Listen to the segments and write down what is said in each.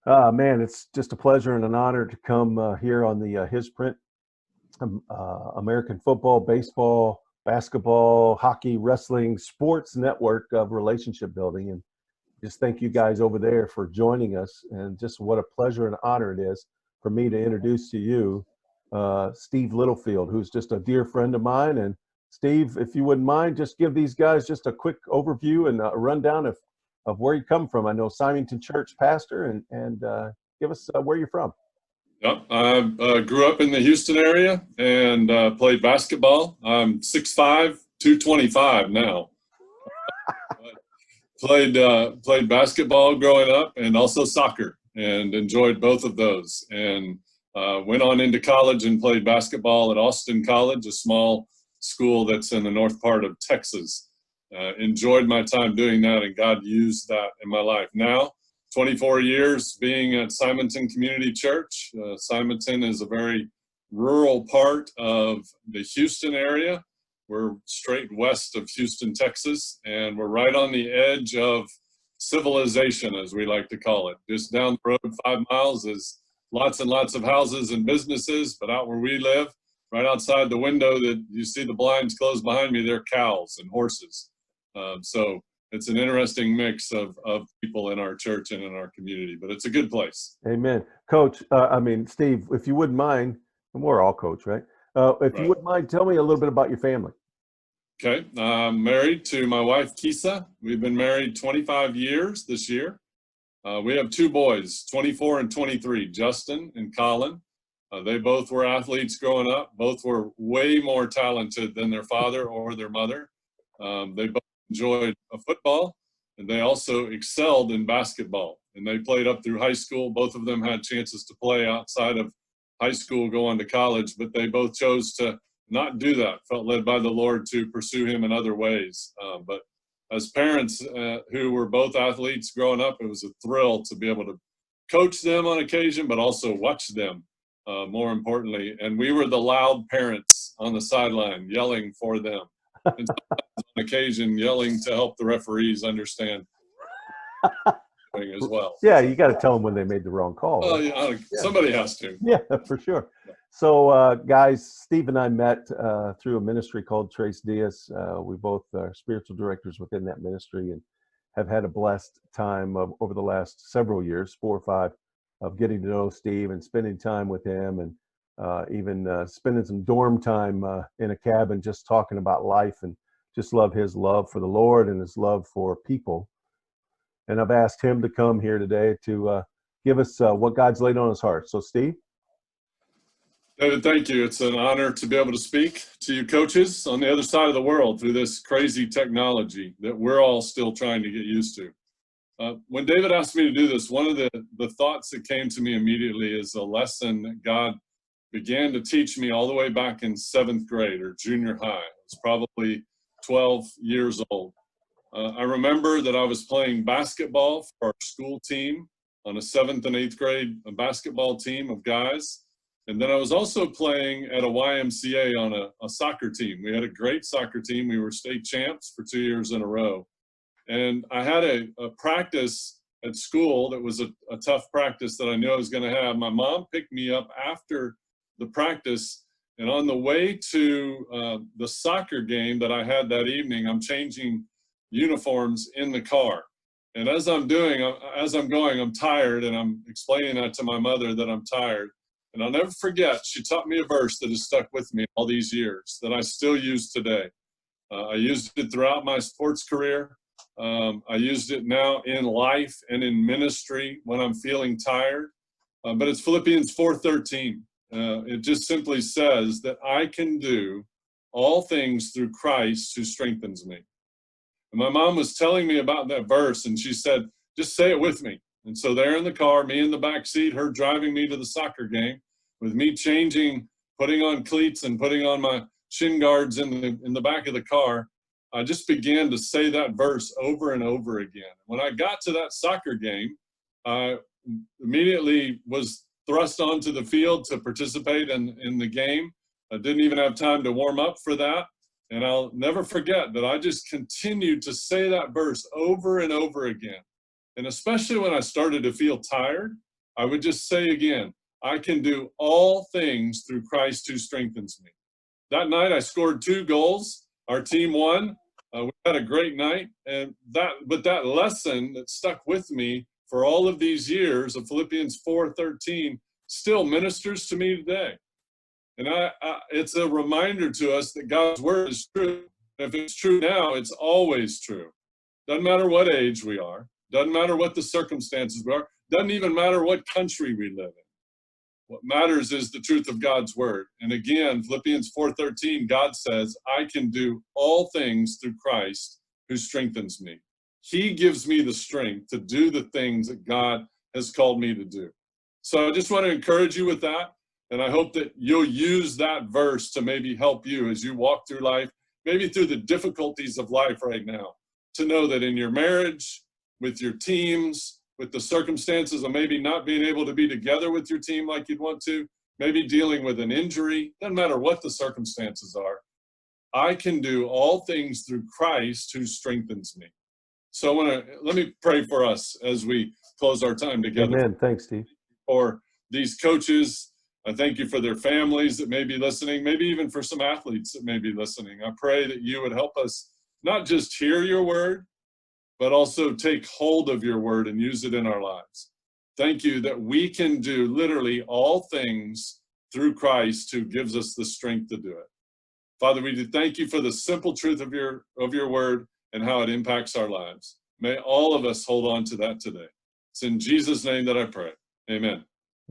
Man, it's just a pleasure and an honor to come here on the His Print American football, baseball, basketball, hockey, wrestling, sports network of relationship building. And just thank you guys over there for joining us. And just what a pleasure and honor it is for me to introduce to you Steve Littlefield, who's just a dear friend of mine. And Steve, if you wouldn't mind, just give these guys just a quick overview and a rundown of where you come from. I know Simonton Church pastor, and give us where you're from. Yep, I grew up in the Houston area and played basketball. I'm 6'5", 225 now. Played basketball growing up and also soccer, and enjoyed both of those. And went on into college and played basketball at Austin College, a small school that's in the north part of Texas. Enjoyed my time doing that, and God used that in my life. Now, 24 years being at Simonton Community Church. Simonton is a very rural part of the Houston area. We're straight west of Houston, Texas, and we're right on the edge of civilization, as we like to call it. Just down the road 5 miles is lots and lots of houses and businesses, but out where we live, right outside the window that you see the blinds closed behind me, there are cows and horses. So it's an interesting mix of people in our church and in our community, but it's a good place. Amen. Coach, Steve, if you wouldn't mind, and we're all coach, right? If you wouldn't mind, tell me a little bit about your family. Okay. I'm married to my wife, Kisa. We've been married 25 years this year. We have 2 boys, 24 and 23, Justin and Colin. They both were athletes growing up. Both were way more talented than their father or their mother. They both enjoyed football, and they also excelled in basketball. And they played up through high school. Both of them had chances to play outside of high school, go on to college, but they both chose to not do that, felt led by the Lord to pursue him in other ways. But as parents who were both athletes growing up, it was a thrill to be able to coach them on occasion, but also watch them, more importantly. And we were the loud parents on the sideline yelling for them. And on occasion yelling to help the referees understand as well. Yeah, you got to tell them when they made the wrong call. Well, yeah, somebody has to. Yeah, for sure. So, guys, Steve and I met through a ministry called Trace Diaz. We both are spiritual directors within that ministry and have had a blessed time over the last several years, 4 or 5, of getting to know Steve and spending time with him, and even spending some dorm time in a cabin just talking about life, and just love his love for the Lord and his love for people. And I've asked him to come here today to give us what God's laid on his heart. So, Steve? David, thank you. It's an honor to be able to speak to you coaches on the other side of the world through this crazy technology that we're all still trying to get used to. When David asked me to do this, one of the thoughts that came to me immediately is a lesson that God began to teach me all the way back in 7th grade or junior high. I was probably 12 years old. I remember that I was playing basketball for our school team on a 7th and 8th grade basketball team of guys. And then I was also playing at a YMCA on a soccer team. We had a great soccer team. We were state champs for 2 years in a row. And I had a practice at school that was a tough practice that I knew I was going to have. My mom picked me up after the practice, and on the way to the soccer game that I had that evening, I'm changing uniforms in the car. And as I'm going, I'm tired, and I'm explaining that to my mother that I'm tired. And I'll never forget, she taught me a verse that has stuck with me all these years that I still use today. I used it throughout my sports career. I used it now in life and in ministry when I'm feeling tired. But it's Philippians 4:13. It just simply says that I can do all things through Christ who strengthens me. And my mom was telling me about that verse, and she said, just say it with me. And so there in the car, me in the back seat, her driving me to the soccer game, with me changing, putting on cleats and putting on my shin guards in the back of the car, I just began to say that verse over and over again. When I got to that soccer game, I immediately was thrust onto the field to participate in the game. I didn't even have time to warm up for that. And I'll never forget that I just continued to say that verse over and over again. And especially when I started to feel tired, I would just say again, I can do all things through Christ who strengthens me. That night I scored 2 goals. Our team won. We had a great night, but that lesson that stuck with me for all of these years of Philippians 4:13 still ministers to me today. And it's a reminder to us that God's word is true. If it's true now, it's always true. Doesn't matter what age we are. Doesn't matter what the circumstances we are. Doesn't even matter what country we live in. What matters is the truth of God's word. And again, Philippians 4:13, God says, I can do all things through Christ who strengthens me. He gives me the strength to do the things that God has called me to do. So I just want to encourage you with that. And I hope that you'll use that verse to maybe help you as you walk through life, maybe through the difficulties of life right now, to know that in your marriage, with your teams, with the circumstances of maybe not being able to be together with your team like you'd want to, maybe dealing with an injury, doesn't matter what the circumstances are, I can do all things through Christ who strengthens me. So let me pray for us as we close our time together. Amen. Thanks, Steve. For these coaches, I thank you for their families that may be listening, maybe even for some athletes that may be listening. I pray that you would help us not just hear your word, but also take hold of your word and use it in our lives. Thank you that we can do literally all things through Christ who gives us the strength to do it. Father, we do thank you for the simple truth of your word and how it impacts our lives. May all of us hold on to that today. It's in Jesus' name that I pray. Amen.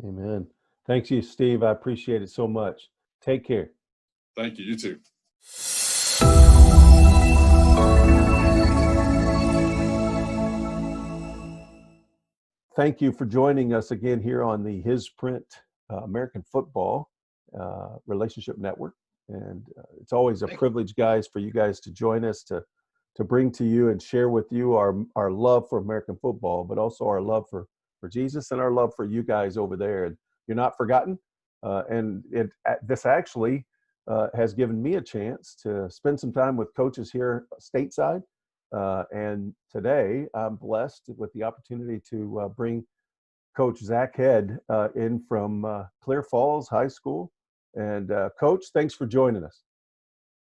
Amen. Thanks you, Steve. I appreciate it so much. Take care. Thank you. You too. Thank you for joining us again here on the His Print American Football Relationship Network. And it's always a privilege, guys, for you guys to join us to bring to you and share with you our love for American football, but also our love for Jesus and our love for you guys over there. And you're not forgotten. This actually has given me a chance to spend some time with coaches here stateside. And today I'm blessed with the opportunity to bring Coach Zach Head in from Clear Falls High School. And Coach, thanks for joining us.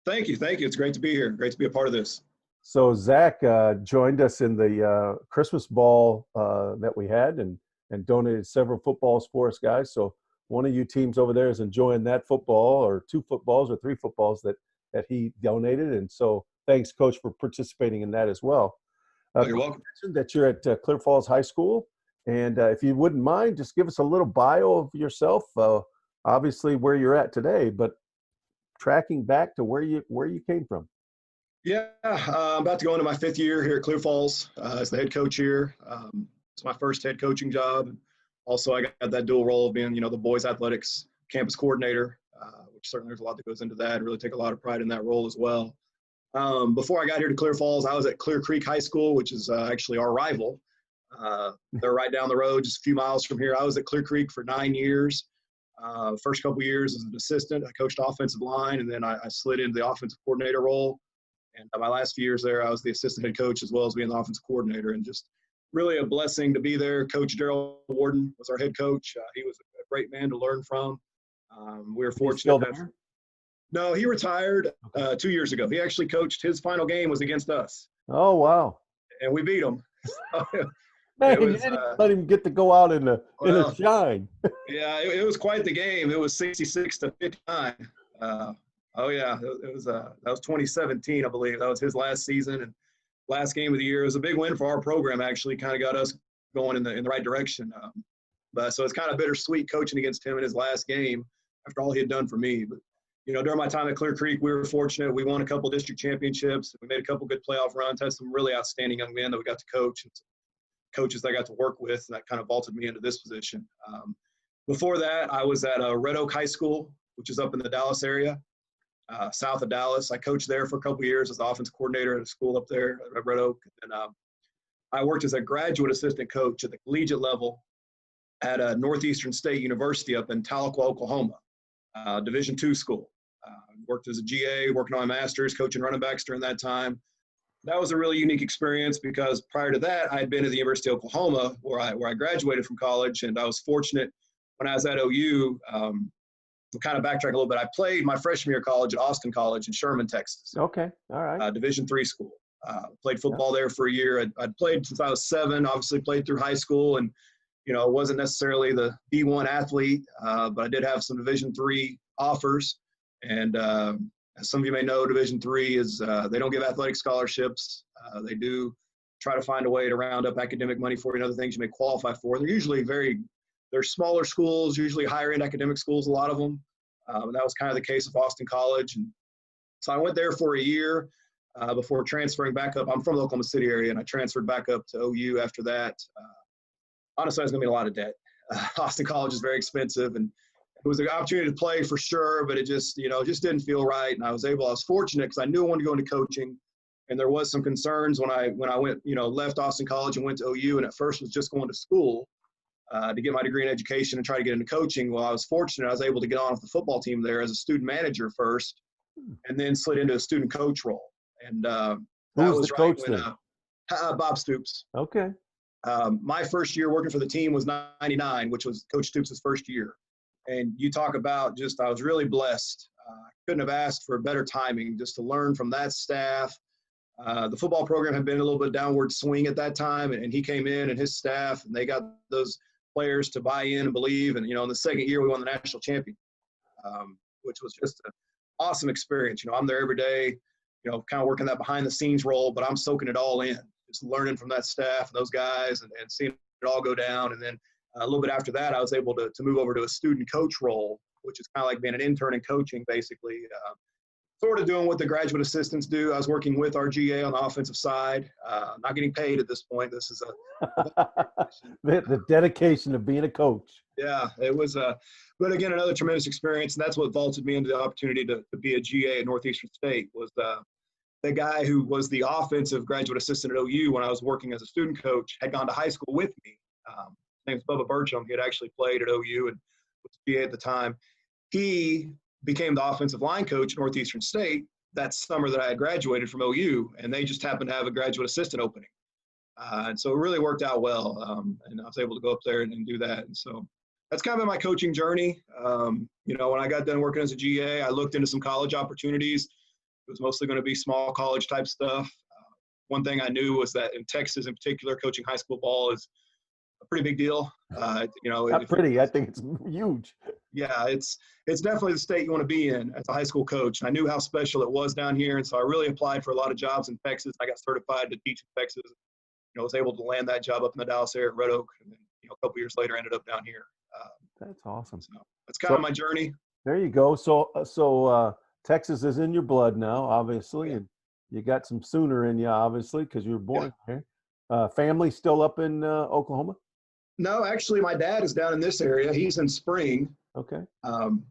Thank you. It's great to be here. Great to be a part of this. So Zach joined us in the Christmas ball that we had and donated several footballs for us, guys. So one of you teams over there is enjoying that football, or 2 footballs or 3 footballs that he donated. And so thanks, Coach, for participating in that as well. You're welcome. That you're at Clear Falls High School. And if you wouldn't mind, just give us a little bio of yourself, obviously where you're at today, but tracking back to where you came from. Yeah, I'm about to go into my 5th year here at Clear Falls as the head coach here. It's my first head coaching job. Also, I got that dual role of being, the boys athletics campus coordinator, which certainly there's a lot that goes into that. I really take a lot of pride in that role as well. Before I got here to Clear Falls, I was at Clear Creek High School, which is actually our rival. They're right down the road, just a few miles from here. I was at Clear Creek for 9 years. First couple years as an assistant, I coached offensive line, and then I slid into the offensive coordinator role. And my last few years there, I was the assistant head coach as well as being the offensive coordinator, and just really a blessing to be there. Coach Darrell Warden was our head coach. He was a great man to learn from. We were fortunate. No, he retired 2 years ago. He actually coached. His final game was against us. Oh, wow. And we beat him. Man, you didn't let him get to go out in a shine. Yeah, it was quite the game. It was 66-59. Oh yeah, it was that was 2017, I believe. That was his last season and last game of the year. It was a big win for our program. Actually, kind of got us going in the right direction. But so it's kind of bittersweet coaching against him in his last game after all he had done for me. But during my time at Clear Creek, we were fortunate. We won a couple district championships. We made a couple good playoff runs. Had some really outstanding young men that we got to coach, and some coaches that I got to work with, and that kind of vaulted me into this position. Before that, I was at Red Oak High School, which is up in the Dallas area. South of Dallas. I coached there for a couple of years as the offensive coordinator at a school up there at Red Oak. And I worked as a graduate assistant coach at the collegiate level at Northeastern State University up in Tahlequah, Oklahoma, Division II school. Worked as a GA, working on my master's, coaching running backs during that time. That was a really unique experience because prior to that, I had been at the University of Oklahoma where I graduated from college, and I was fortunate when I was at OU. To kind of backtrack a little bit, I played my freshman year of college at Austin College in Sherman, Texas. Okay. All right. Division III school. Played football there for a year. I'd played since I was 7, obviously played through high school, and, wasn't necessarily the D1 athlete, but I did have some Division III offers. And as some of you may know, Division III is they don't give athletic scholarships. They do try to find a way to round up academic money for you and other things you may qualify for. They're usually they're smaller schools, usually higher end academic schools, a lot of them. And that was kind of the case of Austin College. And so I went there for a year before transferring back up. I'm from the Oklahoma City area, and I transferred back up to OU after that. Honestly, I was going to be in a lot of debt. Austin College is very expensive, and it was an opportunity to play for sure, but it just, just didn't feel right. And I was fortunate because I knew I wanted to go into coaching. And there was some concerns when I went, left Austin College and went to OU, and at first was just going to school to get my degree in education and try to get into coaching. Well, I was fortunate. I was able to get on with the football team there as a student manager first, and then slid into a student coach role. And Who was the coach then? Bob Stoops. Okay. My first year working for the team was 99, which was Coach Stoops' first year. And you talk about I was really blessed. Couldn't have asked for better timing just to learn from that staff. The football program had been a little bit downward swing at that time, and he came in and his staff, and they got those players to buy in and believe. And, in the second year, we won the national championship, which was just an awesome experience. I'm there every day, kind of working that behind the scenes role, but I'm soaking it all in, just learning from that staff and those guys and seeing it all go down. And then a little bit after that, I was able to move over to a student coach role, which is kind of like being an intern in coaching, basically. Sort of doing what the graduate assistants do. I was working with our GA on the offensive side, not getting paid at this point. This is the dedication of being a coach. Yeah, it was, but again, another tremendous experience. And that's what vaulted me into the opportunity to be a GA at Northeastern State was the guy who was the offensive graduate assistant at OU when I was working as a student coach had gone to high school with me. His name's Bubba Burcham. He had actually played at OU and was GA at the time. He became the offensive line coach at Northeastern State that summer that I had graduated from OU, and they just happened to have a graduate assistant opening. And so it really worked out well, and I was able to go up there and do that. And so that's kind of been my coaching journey. When I got done working as a GA, I looked into some college opportunities. It was mostly going to be small college type stuff. One thing I knew was that in Texas in particular, coaching high school ball is a pretty big deal. Not pretty. I think it's huge. Yeah, it's definitely the state you want to be in as a high school coach. And I knew how special it was down here, and so I really applied for a lot of jobs in Texas. I got certified to teach in Texas. Was able to land that job up in the Dallas area at Red Oak, and then a couple years later ended up down here. That's awesome. So that's kind of my journey. There you go. So Texas is in your blood now, obviously, and you got some Sooner in you, obviously, because you were born here. Family still up in Oklahoma? No, actually, my dad is down in this area. He's in Spring. Okay.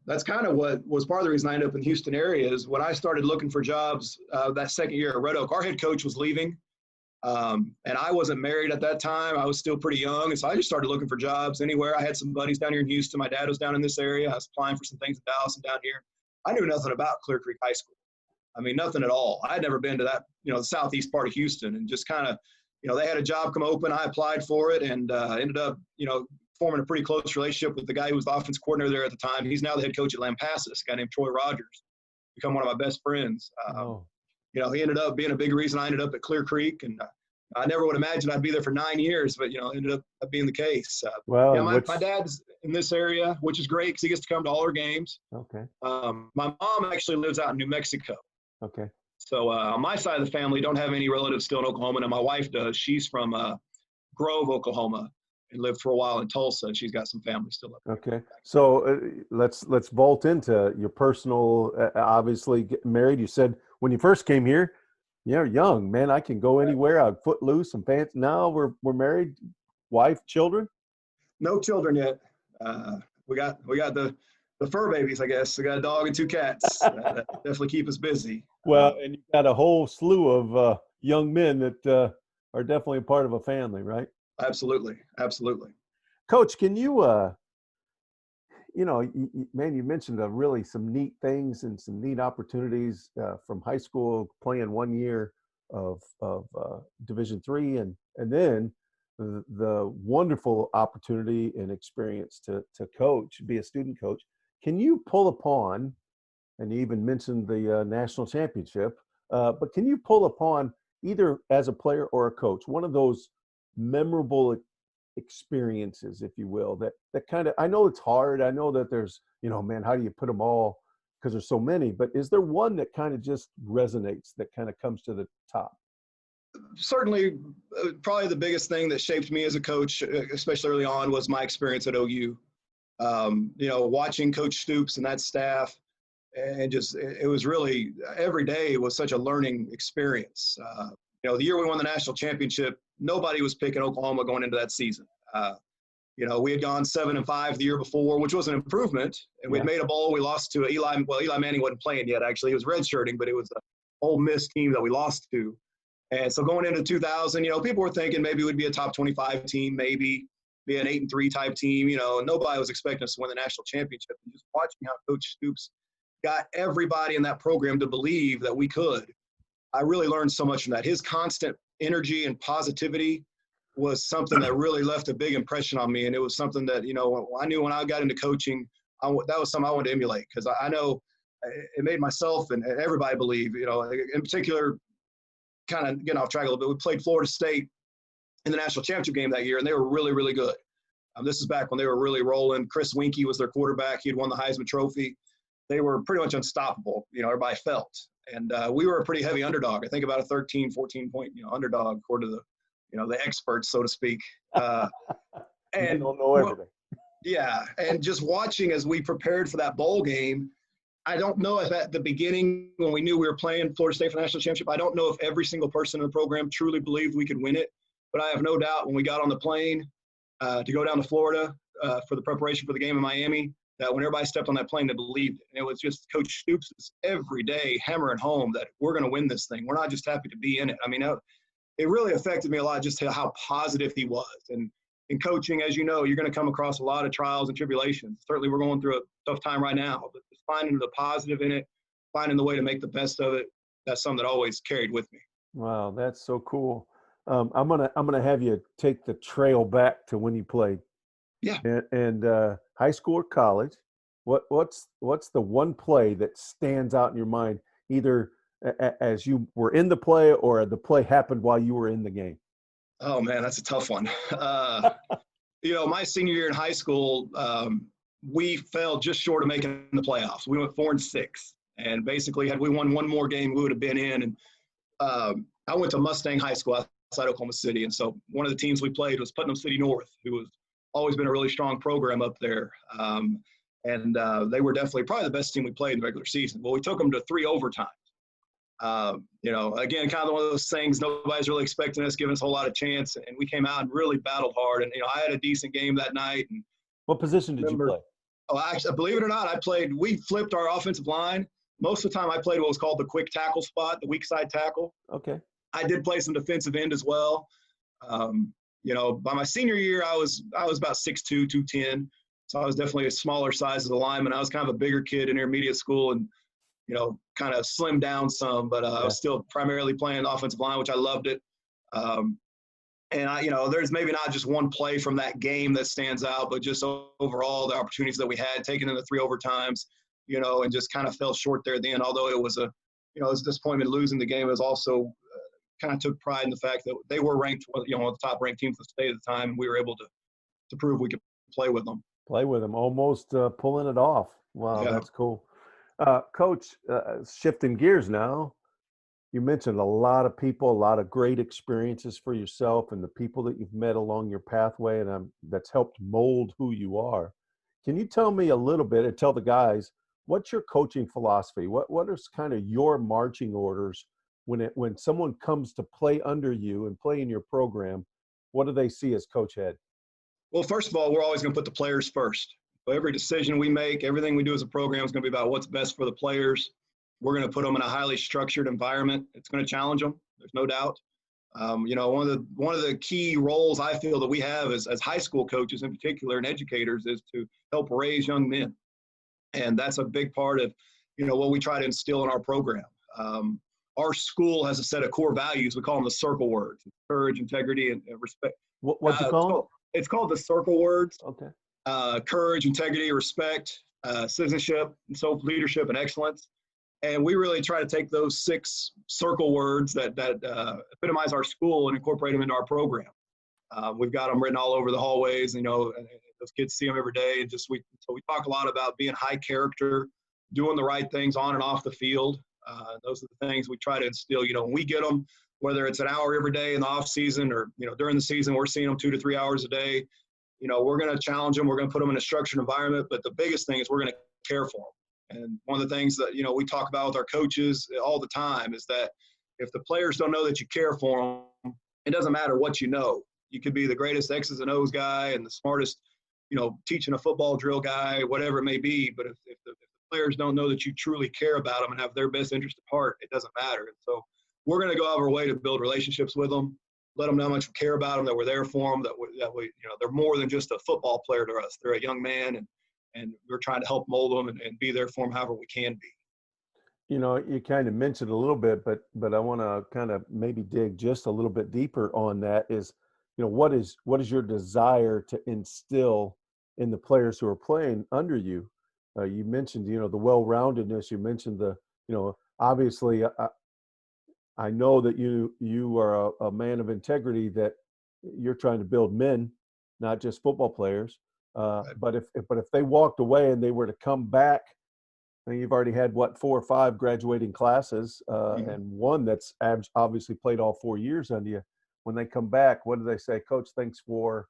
That's kind of what was part of the reason I ended up in the Houston area is when I started looking for jobs that second year at Red Oak, our head coach was leaving. And I wasn't married at that time. I was still pretty young. And so I just started looking for jobs anywhere. I had some buddies down here in Houston. My dad was down in this area. I was applying for some things in Dallas and down here. I knew nothing about Clear Creek High School. I mean, nothing at all. I had never been to that, the southeast part of Houston, and just kind of, they had a job come open. I applied for it and ended up, forming a pretty close relationship with the guy who was the offense coordinator there at the time. He's now the head coach at Lampasas, a guy named Troy Rogers, become one of my best friends. He ended up being a big reason I ended up at Clear Creek, and I never would imagine I'd be there for 9 years, but, ended up being the case. My dad's in this area, which is great because he gets to come to all our games. Okay. My mom actually lives out in New Mexico. Okay. So on my side of the family, don't have any relatives still in Oklahoma, and my wife does. She's from Grove, Oklahoma, and lived for a while in Tulsa, and she's got some family still up there. Okay. So let's vault into your personal, obviously getting married. You said when you first came here, you're young, man. I can go anywhere. I'm footloose and pants. Now we're married, wife, children? No children yet. We got the fur babies, I guess. We got a dog and 2 cats. That definitely keep us busy. Well, and you got a whole slew of young men that are definitely a part of a family, right? Absolutely. Coach, can you, man, you mentioned really some neat things and some neat opportunities from high school, playing 1 year Division III, and then the wonderful opportunity and experience to coach, be a student coach. Can you pull upon, and you even mentioned the national championship, but can you pull upon, either as a player or a coach, one of those memorable experiences, if you will, that kind of, I know it's hard. I know that there's, man, how do you put them all? Because there's so many, but is there one that kind of just resonates, that kind of comes to the top? Certainly, probably the biggest thing that shaped me as a coach, especially early on, was my experience at OU. Watching Coach Stoops and that staff, and just, it was really, every day was such a learning experience. The year we won the national championship, nobody was picking Oklahoma going into that season. We had gone 7-5 the year before, which was an improvement, and we'd made a bowl. We lost to Eli. Well, Eli Manning wasn't playing yet, actually. He was redshirting, but it was an Ole Miss team that we lost to. And so going into 2000, people were thinking maybe we'd be a top 25 team, maybe be an 8-3 type team. Nobody was expecting us to win the national championship. And just watching how Coach Stoops got everybody in that program to believe that we could, I really learned so much from that. His constant energy and positivity was something that really left a big impression on me. And it was something that, I knew when I got into coaching, that was something I wanted to emulate, because I know it made myself and everybody believe, in particular, kind of getting off track a little bit. We played Florida State in the national championship game that year, and they were really, really good. This is back when they were really rolling. Chris Winkie was their quarterback. He had won the Heisman Trophy. They were pretty much unstoppable, everybody felt. And we were a pretty heavy underdog. I think about a 13, 14-point, underdog, according to the experts, so to speak. And don't know everything. Yeah, and just watching as we prepared for that bowl game, I don't know if at the beginning, when we knew we were playing Florida State for the national championship, I don't know if every single person in the program truly believed we could win it. But I have no doubt when we got on the plane to go down to Florida for the preparation for the game in Miami, that when everybody stepped on that plane, they believed it. And it was just Coach Stoops every day hammering home that we're going to win this thing. We're not just happy to be in it. I mean, it really affected me a lot, just how positive he was. And in coaching, as you know, you're going to come across a lot of trials and tribulations. Certainly, we're going through a tough time right now, but just finding the positive in it, finding the way to make the best of it, that's something that always carried with me. Wow, that's so cool. I'm gonna have you take the trail back to when you played. Yeah. And high school or college. What's the one play that stands out in your mind, either as you were in the play or the play happened while you were in the game? Oh man, that's a tough one. My senior year in high school, we fell just short of making the playoffs. We went 4-6, and basically, had we won one more game, we would have been in. And I went to Mustang High School outside Oklahoma City, and so one of the teams we played was Putnam City North, who was always been a really strong program up there. And they were definitely probably the best team we played in the regular season. Well, we took them to 3 overtimes. Again, kind of one of those things, nobody's really expecting us, giving us a whole lot of chance. And we came out and really battled hard. And, I had a decent game that night. And what position did you play? Oh, actually, believe it or not, we flipped our offensive line. Most of the time I played what was called the quick tackle spot, the weak side tackle. Okay. I did play some defensive end as well. By my senior year, I was about 6'2", 210. So I was definitely a smaller size as a lineman. I was kind of a bigger kid in intermediate school and, kind of slimmed down some, but I was still primarily playing offensive line, which I loved it. There's maybe not just one play from that game that stands out, but just overall the opportunities that we had, taken in the 3 overtimes, and just kind of fell short there at the end. Although it was it was a disappointment losing the game. It was also kind of took pride in the fact that they were ranked, one of the top ranked teams in the state at the time, and we were able to prove we could play with them. Almost pulling it off. Wow, Yeah. That's cool. Coach, shifting gears now, you mentioned a lot of people, a lot of great experiences for yourself and the people that you've met along your pathway, and that's helped mold who you are. Can you tell me a little bit, and tell the guys, what's your coaching philosophy? What is kind of your marching orders when someone comes to play under you and play in your program? What do they see as coach head? Well, first of all, we're always going to put the players first. So every decision we make, everything we do as a program is going to be about what's best for the players. We're going to put them in a highly structured environment. It's going to challenge them. There's no doubt. One of the key roles I feel that we have as high school coaches in particular and educators is to help raise young men. And that's a big part of, what we try to instill in our program. our school has a set of core values. We call them the circle words: courage, integrity, and respect. What you call It's called the circle words. them? Okay. Courage, integrity, respect, citizenship, and so leadership and excellence. And we really try to take those 6 circle words that epitomize our school and incorporate them into our program. We've got them written all over the hallways. And those kids see them every day. And so we talk a lot about being high character, doing the right things on and off the field. Those are the things we try to instill. When we get them, whether it's an hour every day in the off season or during the season, we're seeing them 2 to 3 hours a day. We're going to challenge them. We're going to put them in a structured environment. But the biggest thing is we're going to care for them. And one of the things that, we talk about with our coaches all the time is that if the players don't know that you care for them, it doesn't matter what you know. You could be the greatest X's and O's guy and the smartest, teaching a football drill guy, whatever it may be. But if the players don't know that you truly care about them and have their best interest at heart, it doesn't matter. And so we're going to go out of our way to build relationships with them, let them know how much we care about them, that we're there for them, that we they're more than just a football player to us. They're a young man, and we're trying to help mold them and be there for them however we can be. You kind of mentioned a little bit, but I want to kind of maybe dig just a little bit deeper on that is, what is your desire to instill in the players who are playing under you? You mentioned, the well-roundedness. You mentioned obviously I know that you are a man of integrity, that you're trying to build men, not just football players. But if they walked away and they were to come back, and you've already had 4 or 5 graduating classes, and one that's obviously played all 4 years under you. When they come back, what do they say? Coach, thanks for.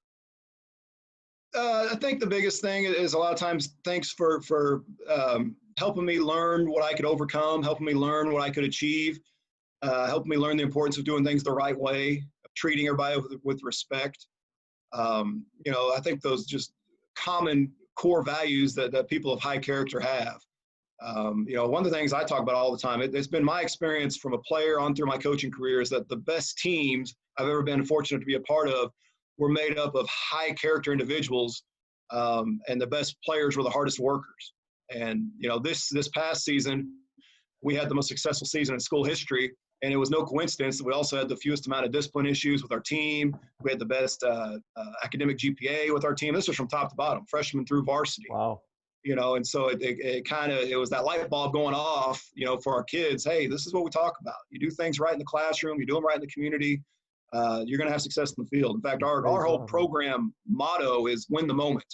I think the biggest thing is a lot of times thanks for helping me learn what I could overcome, helping me learn what I could achieve, helping me learn the importance of doing things the right way, of treating everybody with respect. I think those just common core values that people of high character have. One of the things I talk about all the time, it's been my experience from a player on through my coaching career, is that the best teams I've ever been fortunate to be a part of were made up of high character individuals, and the best players were the hardest workers. And, this past season, we had the most successful season in school history. And it was no coincidence that we also had the fewest amount of discipline issues with our team. We had the best academic GPA with our team. This was from top to bottom, freshman through varsity. Wow. And so it was that light bulb going off, for our kids. Hey, this is what we talk about. You do things right in the classroom. You do them right in the community. You're going to have success in the field. In fact, our whole program motto is win the moment.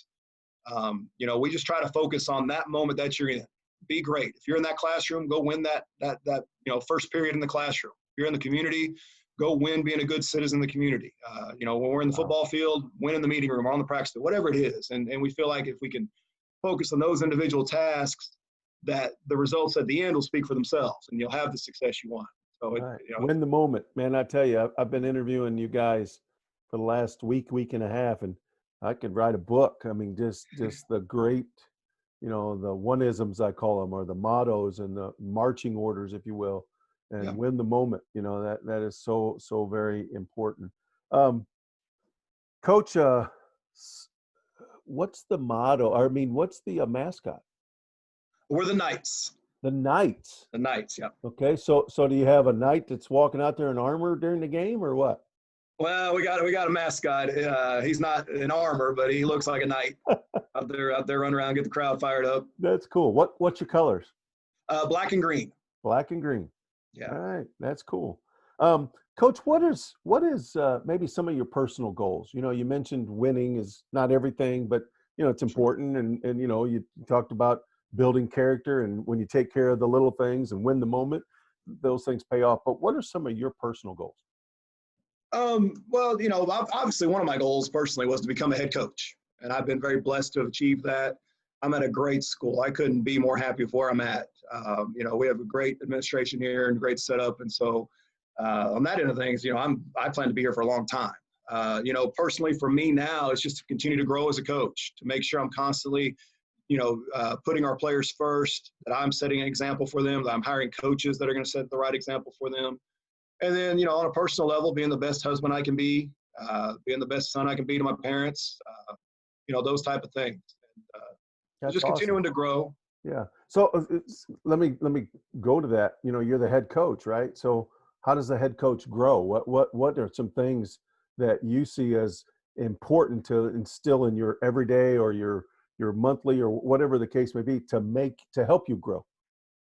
We just try to focus on that moment that you're in. Be great. If you're in that classroom, go win that first period in the classroom. If you're in the community, go win being a good citizen in the community. When we're in the football field, win in the meeting room or on the practice field, whatever it is. And we feel like if we can focus on those individual tasks, that the results at the end will speak for themselves and you'll have the success you want. So win the moment, man. I tell you, I've been interviewing you guys for the last week and a half, and I could write a book. I mean, just the great, the one-isms, I call them, or the mottos and the marching orders, if you will, and win the moment. That is so very important. Coach, what's the motto? I mean, what's the mascot? We're the Knights. The Knights. The Knights, yeah. Okay, so do you have a knight that's walking out there in armor during the game, or what? Well, we got a mascot. He's not in armor, but he looks like a knight out there running around, get the crowd fired up. That's cool. What's your colors? Black and green. Black and green. Yeah. All right, that's cool. Coach, what is maybe some of your personal goals? You mentioned winning is not everything, but it's important, and you talked about building character, and when you take care of the little things and win the moment, those things pay off. But what are some of your personal goals? Well, obviously one of my goals personally was to become a head coach, and I've been very blessed to have achieved that. I'm at a great school. I couldn't be more happy with where I'm at. We have a great administration here and great setup. And so on that end of things, I plan to be here for a long time. Personally for me now, it's just to continue to grow as a coach, to make sure I'm constantly, putting our players first, that I'm setting an example for them, that I'm hiring coaches that are going to set the right example for them. And then, on a personal level, being the best husband I can be, being the best son I can be to my parents, those type of things. Just continuing to grow. Yeah. So let me go to that. You know, you're the head coach, right? So how does the head coach grow? What are some things that you see as important to instill in your everyday or your monthly or whatever the case may be to help you grow?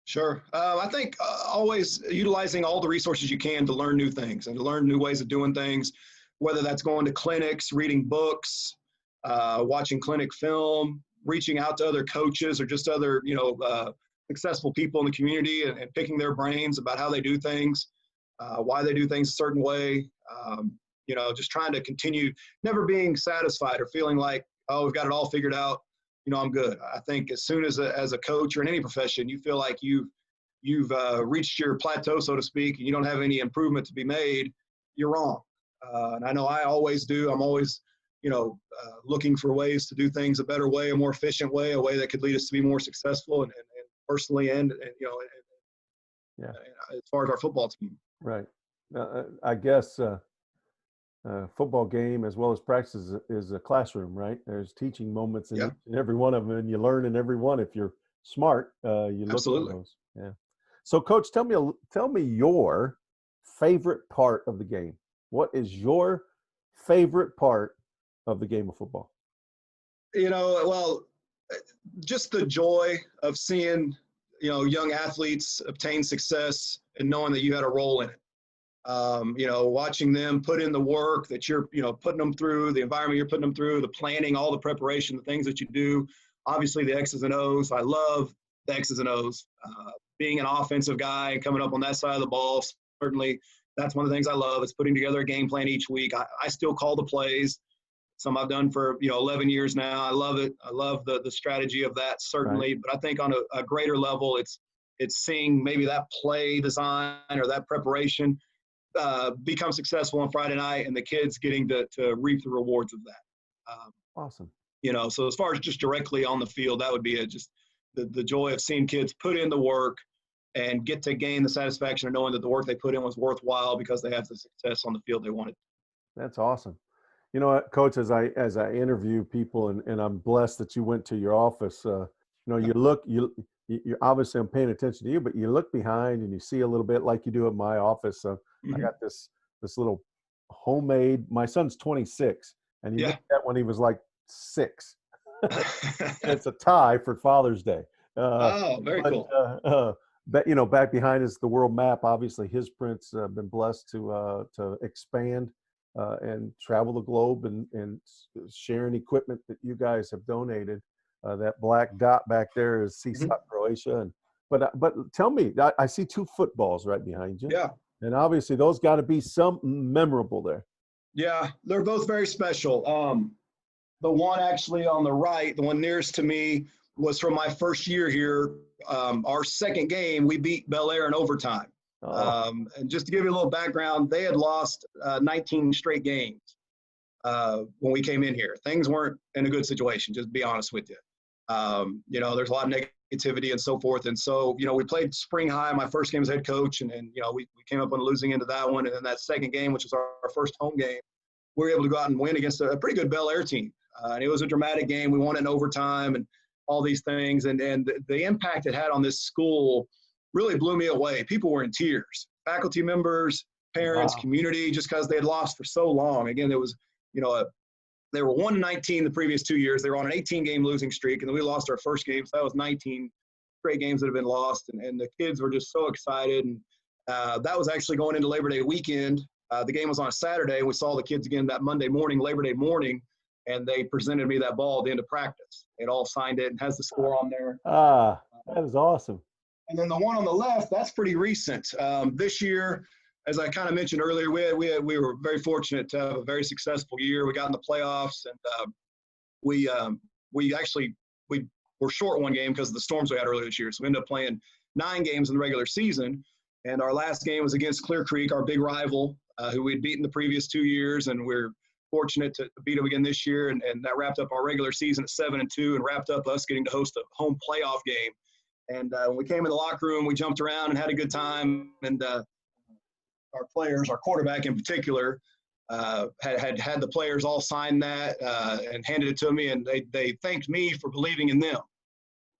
Sure. I think always utilizing all the resources you can to learn new things and to learn new ways of doing things, whether that's going to clinics, reading books, watching clinic film, reaching out to other coaches or just other, successful people in the community and picking their brains about how they do things, why they do things a certain way. Just trying to continue never being satisfied or feeling like, oh, we've got it all figured out. I'm good. I think as soon as a coach or in any profession, you feel like you've reached your plateau, so to speak, and you don't have any improvement to be made, you're wrong. And I know I always do. I'm always, looking for ways to do things a better way, a more efficient way, a way that could lead us to be more successful and personally and Yeah. as far as our football team. Right. I guess football game as well as practice is a classroom, right? There's teaching moments in Yeah. each and every one of them, and you learn in every one. If you're smart, you look for Absolutely. those. Yeah. So, Coach, tell me your favorite part of the game. What is your favorite part of the game of football? Well, just the joy of seeing, young athletes obtain success and knowing that you had a role in it. Watching them put in the work that you're, putting them through, the environment you're putting them through, the planning, all the preparation, the things that you do. Obviously, the X's and O's. I love the X's and O's. Being an offensive guy and coming up on that side of the ball, certainly that's one of the things I love is putting together a game plan each week. I still call the plays. Some I've done for 11 years now. I love it. I love the strategy of that, certainly. Right. But I think on a greater level, it's seeing maybe that play design or that preparation become successful on Friday night and the kids getting to reap the rewards of that. Awesome. So as far as just directly on the field, that would be it. Just the joy of seeing kids put in the work and get to gain the satisfaction of knowing that the work they put in was worthwhile because they have the success on the field they wanted. That's awesome. You know what, Coach, as I interview people and I'm blessed that you went to your office, you're obviously I'm paying attention to you, but you look behind and you see a little bit like you do at my office. I got this little homemade, my son's 26 and he made that when he was like 6. It's a tie for Father's Day. Very cool. But back behind is the world map. Obviously his prints have been blessed to expand and travel the globe and sharing equipment that you guys have donated. That black dot back there is CSOC Croatia. But tell me, I see 2 footballs right behind you. Yeah. And obviously those got to be something memorable there. Yeah, they're both very special. The one actually on the right, the one nearest to me, was from my first year here. Our second game, we beat Bel Air in overtime. And just to give you a little background, they had lost 19 straight games when we came in here. Things weren't in a good situation, just to be honest with you. There's a lot of negativity and so forth. And so, we played Spring High, my first game as head coach, and we came up on the losing end of that one. And then that second game, which was our first home game, we were able to go out and win against a pretty good Bel Air team. And it was a dramatic game. We won it in overtime and all these things. And the impact it had on this school really blew me away. People were in tears, faculty members, parents, community, just because they had lost for so long. Again, there was, they were 1-19 the previous 2 years. They were on an 18-game losing streak, and then we lost our first game. So that was 19 straight games that have been lost, and the kids were just so excited. And that was actually going into Labor Day weekend. The game was on a Saturday, and we saw the kids again that Monday morning, Labor Day morning, and they presented me that ball at the end of practice. It all signed it and has the score on there. That is awesome. And then the one on the left, that's pretty recent. This year, as I kind of mentioned earlier, we were very fortunate to have a very successful year. We got in the playoffs, and we were short one game because of the storms we had earlier this year. So we ended up playing 9 games in the regular season. And our last game was against Clear Creek, our big rival, who we'd beaten the previous 2 years. And we're fortunate to beat them again this year. And that wrapped up our regular season at 7-2 and wrapped up us getting to host a home playoff game. And when we came in the locker room, we jumped around and had a good time. And our players, our quarterback in particular, had the players all sign that and handed it to me. And they thanked me for believing in them.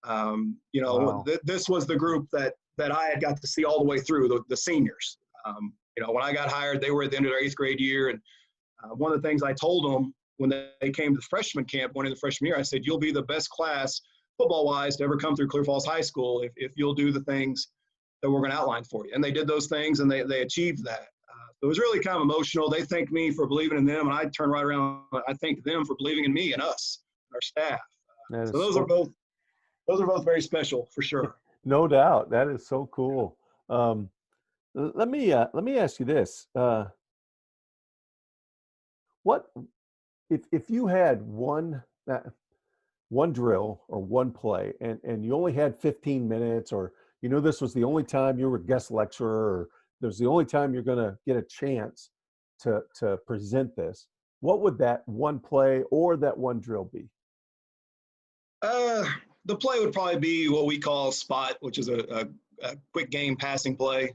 Wow. This was the group that I had got to see all the way through, the seniors. When I got hired, they were at the end of their 8th grade year. And one of the things I told them when they came to the freshman camp, going into the freshman year, I said, you'll be the best class football-wise to ever come through Clear Falls High School if you'll do the things that we're going to outline for you. And they did those things, and they achieved that. So it was really kind of emotional. They thanked me for believing in them, and I turned right around. I thanked them for believing in me and us, our staff. So those are both very special for sure. No doubt. That is so cool. Let me ask you this. What if you had one drill or one play and you only had 15 minutes, or this was the only time you were a guest lecturer, or there's the only time you're going to get a chance to present this, what would that one play or that one drill be? The play would probably be what we call spot, which is a quick game passing play.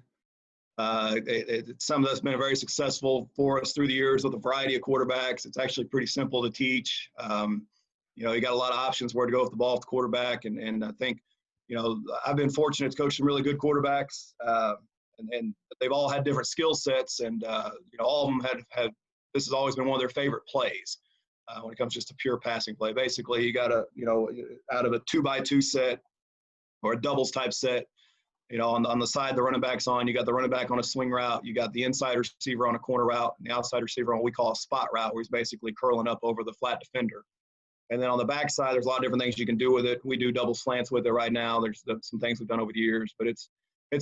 Some of that's been very successful for us through the years with a variety of quarterbacks. It's actually pretty simple to teach. You got a lot of options where to go with the ball with the quarterback. And I think, I've been fortunate to coach some really good quarterbacks. And they've all had different skill sets. And, all of them had this has always been one of their favorite plays when it comes just to pure passing play. Basically, you got out of a 2x2 set or a doubles type set, on the side the running back's on, you got the running back on a swing route, you got the inside receiver on a corner route, and the outside receiver on what we call a spot route, where he's basically curling up over the flat defender. And then on the backside, there's a lot of different things you can do with it. We do double slants with it right now. There's some things we've done over the years, but it's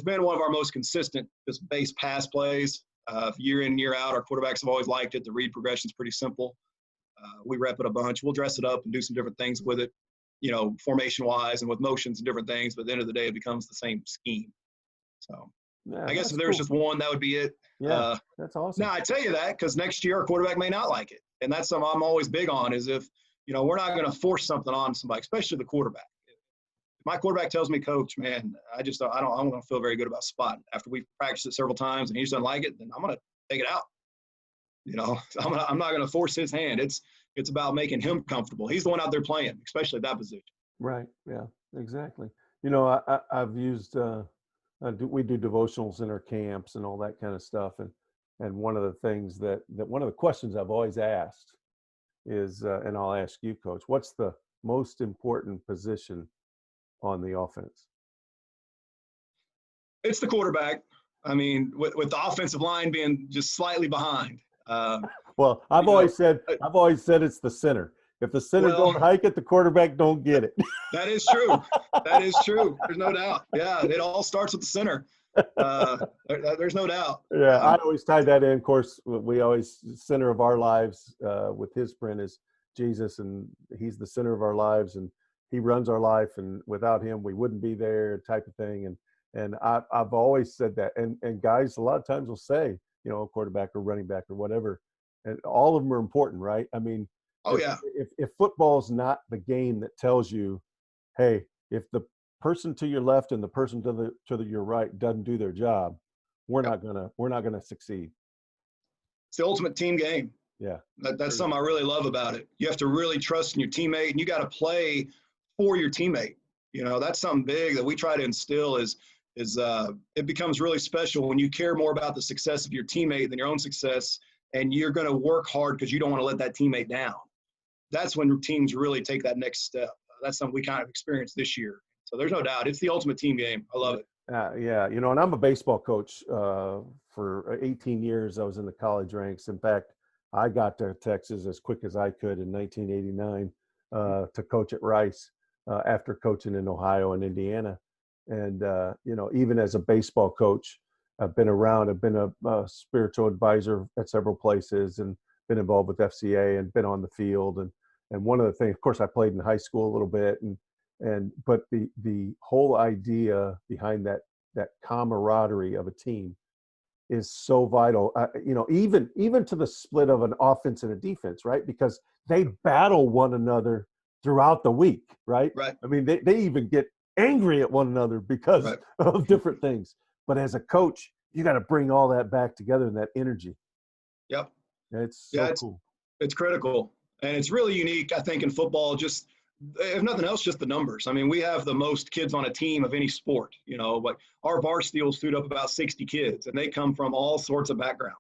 been one of our most consistent just base pass plays. Year in, year out, our quarterbacks have always liked it. The read progression is pretty simple. We rep it a bunch. We'll dress it up and do some different things with it, formation-wise and with motions and different things. But at the end of the day, it becomes the same scheme. So Yeah, I guess if there was just one, that would be it. Yeah, that's awesome. Now, I tell you that because next year our quarterback may not like it. And that's something I'm always big on is if, we're not going to force something on somebody, especially the quarterback. If my quarterback tells me, Coach, man, I'm going to feel very good about spot. After we've practiced it several times and he just doesn't like it, then I'm going to take it out. I'm not going to force his hand. It's about making him comfortable. He's the one out there playing, especially at that position. Right. Yeah, exactly. I've used, we do devotionals in our camps and all that kind of stuff. And one of the things that one of the questions I've always asked is, and I'll ask you, Coach, what's the most important position on the offense? It's the quarterback. I mean, with the offensive line being just slightly behind. Well, I've always said it's the center. If the center don't hike it, the quarterback don't get it. That is true. That is true. There's no doubt. Yeah, it all starts with the center. There's no doubt. Yeah, I always tie that in. Of course, we always center of our lives with his print is Jesus, and he's the center of our lives, and he runs our life, and without him, we wouldn't be there, type of thing. And I've always said that. And guys, a lot of times will say, quarterback or running back or whatever, and all of them are important, right? I mean, oh yeah. If football's not the game that tells you, hey, if the person to your left and the person to your right doesn't do their job, we're not gonna succeed. It's the ultimate team game. Yeah, that's something I really love about it. You have to really trust in your teammate, and you got to play for your teammate. That's something big that we try to instill. Is it becomes really special when you care more about the success of your teammate than your own success, and you're going to work hard because you don't want to let that teammate down. That's when teams really take that next step. That's something we kind of experienced this year. So there's no doubt. It's the ultimate team game. I love it. Yeah. And I'm a baseball coach for 18 years. I was in the college ranks. In fact, I got to Texas as quick as I could in 1989 to coach at Rice after coaching in Ohio and Indiana. And, even as a baseball coach, I've been around. I've been a spiritual advisor at several places and been involved with FCA and been on the field. And one of the things, of course, I played in high school a little bit. But the whole idea behind that camaraderie of a team is so vital. Even to the split of an offense and a defense, right? Because they battle one another throughout the week, right? Right. I mean, they even get angry at one another because of different things. But as a coach, you got to bring all that back together and that energy. Yep. It's so cool. It's critical. And it's really unique, I think, in football, just if nothing else, just the numbers. I mean, we have the most kids on a team of any sport. Like our varsity will suit up about 60 kids, and they come from all sorts of backgrounds,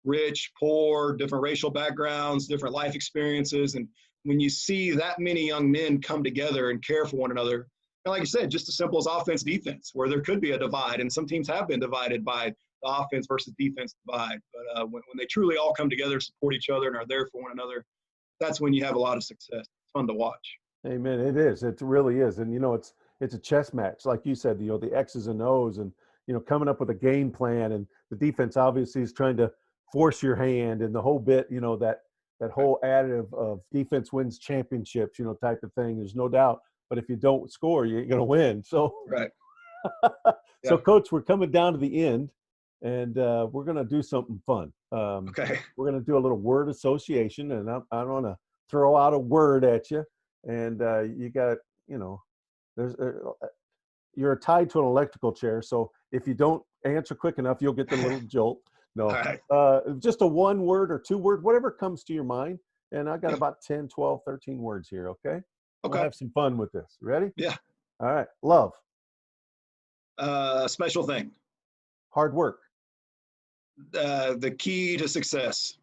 rich, poor, different racial backgrounds, different life experiences. And when you see that many young men come together and care for one another, and like I said, just as simple as offense, defense, where there could be a divide, and some teams have been divided by the offense versus defense divide. But when they truly all come together, support each other, and are there for one another, that's when you have a lot of success. It's fun to watch. Amen. It is. It really is. And it's a chess match, like you said. The X's and O's, and coming up with a game plan. And the defense obviously is trying to force your hand, and the whole bit. That whole additive of defense wins championships. Type of thing. There's no doubt. But if you don't score, you ain't gonna win. So Right. So, Coach, we're coming down to the end, and we're gonna do something fun. Okay. We're gonna do a little word association, and I want to throw out a word at you. And you got, there's you're tied to an electrical chair. So if you don't answer quick enough, you'll get the little jolt. No, All right. Just a 1 word or 2 word, whatever comes to your mind. And I got about 10, 12, 13 words here. Okay. We'll Okay. have some fun with this. Ready? Yeah. All right. Love. Special thing. Hard work. The key to success.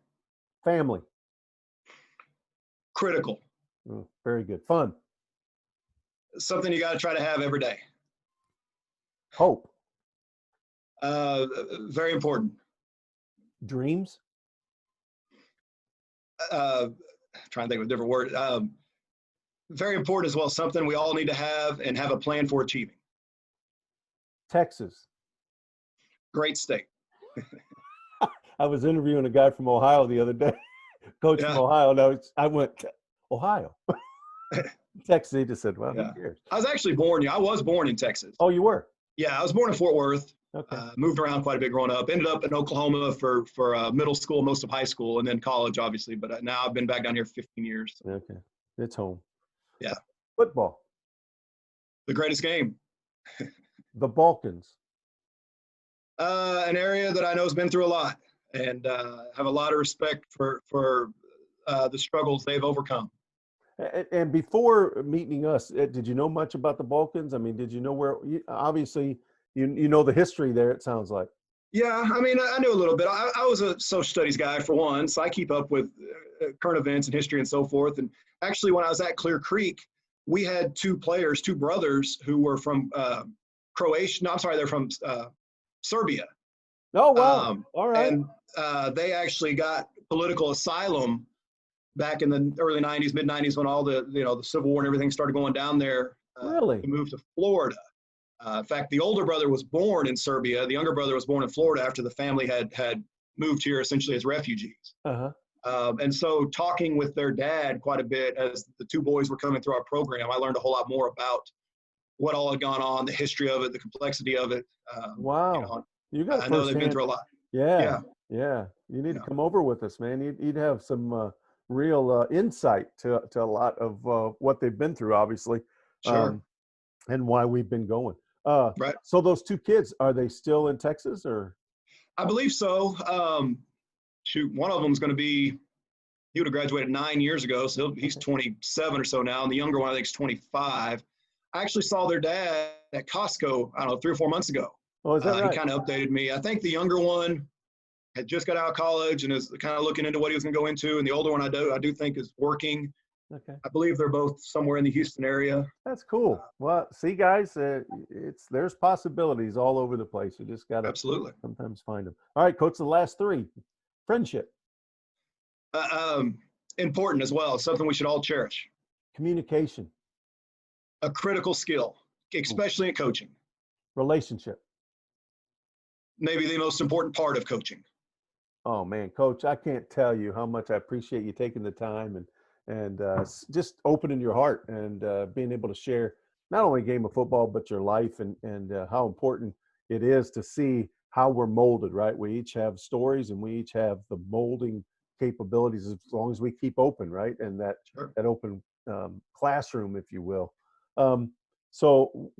Family. Critical. Oh, very good. Fun. Something you got to try to have every day. Hope. Very important. Dreams. Trying to think of a different word. Very important as well. Something we all need to have and have a plan for achieving. Texas. Great state. I was interviewing a guy from Ohio the other day, coach from Ohio. Now I went, Ohio. Texas. He just said, well, who cares? I was born in Texas. Oh, you were? Yeah, I was born in Fort Worth. Okay. Moved around quite a bit growing up. Ended up in Oklahoma for middle school, most of high school, and then college, obviously. But now I've been back down here 15 years. So. Okay. It's home. Yeah. Football. The greatest game. The Balkans. An area that I know has been through a lot, and have a lot of respect for the struggles they've overcome. And before meeting us, did you know much about the Balkans? I mean, did you know where? Obviously, you know the history there. It sounds like. Yeah, I mean, I knew a little bit. I was a social studies guy for one, so I keep up with current events and history and so forth. And actually, when I was at Clear Creek, we had two brothers who were from Croatia. No, I'm sorry, they're from Serbia. Oh, wow. All right. And they actually got political asylum back in the early 90s, mid 90s, when all the Civil War and everything started going down there. Really? To move to Florida. In fact, the older brother was born in Serbia. The younger brother was born in Florida after the family had moved here essentially as refugees. Uh-huh. And so talking with their dad quite a bit as the two boys were coming through our program, I learned a whole lot more about what all had gone on, the history of it, the complexity of it. Wow. I know they've been through a lot. Yeah. You need to come over with us, man. You'd have some real insight to a lot of what they've been through, obviously. Sure. And why we've been going. Right. So those two kids, are they still in Texas or? I believe so. One of them's going to be, he would have graduated 9 years ago, so he's 27 or so now, and the younger one I think is 25. I actually saw their dad at Costco, I don't know, 3 or 4 months ago. Oh, is that right? He kind of updated me. I think the younger one had just got out of college and is kind of looking into what he was going to go into, and the older one I do think is working. Okay. I believe they're both somewhere in the Houston area. That's cool. Well, see, guys, there's possibilities all over the place. You just got to absolutely sometimes find them. All right, Coach, the last 3. Friendship. Important as well. Something we should all cherish. Communication. A critical skill, especially in coaching. Relationship. Maybe the most important part of coaching. Oh, man, Coach, I can't tell you how much I appreciate you taking the time and just opening your heart and being able to share not only a game of football, but your life and how important it is to see how we're molded, right? We each have stories and we each have the molding capabilities as long as we keep open, right? And that open classroom, if you will. So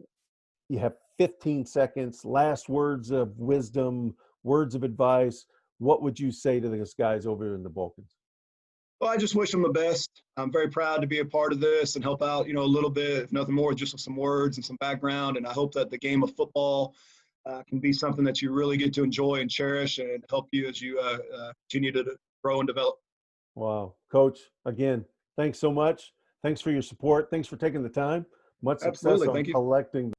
you have 15 seconds, last words of wisdom, words of advice. What would you say to those guys over in the Balkans? Well, I just wish them the best. I'm very proud to be a part of this and help out, a little bit, if nothing more, just with some words and some background. And I hope that the game of football can be something that you really get to enjoy and cherish and help you as you continue to grow and develop. Wow. Coach, again, thanks so much. Thanks for your support. Thanks for taking the time. Much success Absolutely. on Thank you. collecting